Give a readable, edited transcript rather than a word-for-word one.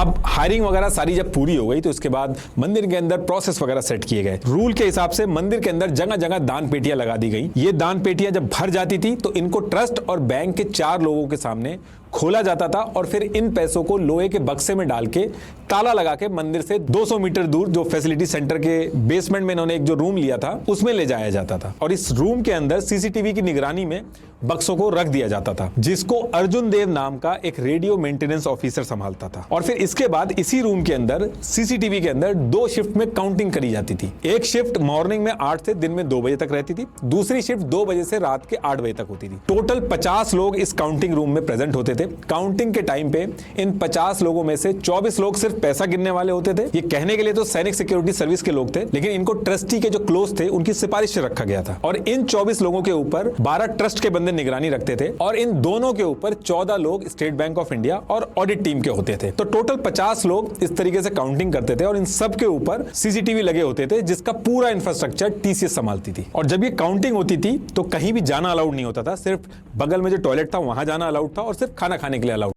अब हायरिंग वगैरह सारी जब पूरी हो गई तो उसके बाद मंदिर के अंदर प्रोसेस वगैरह सेट किए गए। रूल के हिसाब से मंदिर के अंदर जगह जगह दान पेटियां लगा दी गई। ये दान पेटियां जब भर जाती थी तो इनको ट्रस्ट और बैंक के 4 लोगों के सामने खोला जाता था और फिर इन पैसों को लोहे के बक्से में डाल के ताला लगा के मंदिर से 200 मीटर दूर जो फैसिलिटी सेंटर के बेसमेंट में इन्होंने एक जो रूम लिया था उसमें ले जाया जाता था और इस रूम के अंदर सीसीटीवी की निगरानी में बक्सों को रख दिया जाता था, जिसको अर्जुन देव नाम का एक रेडियो मेंटेनेंस ऑफिसर संभालता था। और फिर इसके बाद इसी रूम के अंदर सीसीटीवी के अंदर 2 शिफ्ट में काउंटिंग करी जाती थी। एक शिफ्ट मॉर्निंग में 8 से दिन में 2 बजे तक रहती थी, दूसरी शिफ्ट 2 बजे से रात के 8 बजे तक होती थी। टोटल 50 लोग इस काउंटिंग रूम में प्रेजेंट होते थे। काउंटिंग के टाइम पे इन 50 लोगों में से 24 लोग सिर्फ पैसा गिनने वाले होते थे। ये कहने के लिए तो सैनिक सिक्योरिटी सर्विस के लोग थे, लेकिन इनको ट्रस्टी के जो क्लोज थे उनकी सिफारिश से रखा गया था। और इन 24 लोगों के ऊपर 12 ट्रस्ट के बंदे निगरानी रखते थे और इन दोनों के ऊपर 14 लोग स्टेट बैंक ऑफ इंडिया और ऑडिट टीम के होते थे। तो टोटल 50 लोग इस तरीके से काउंटिंग करते थे और इन सब के ऊपर सीसीटीवी लगे होते थे, जिसका पूरा इंफ्रास्ट्रक्चर टीसीएस संभालती थी। और जब ये काउंटिंग होती थी तो कहीं भी जाना अलाउड नहीं होता था, सिर्फ बगल में जो टॉयलेट था वहां जाना अलाउड था और सिर्फ खाना खाने के लिए अलाउड।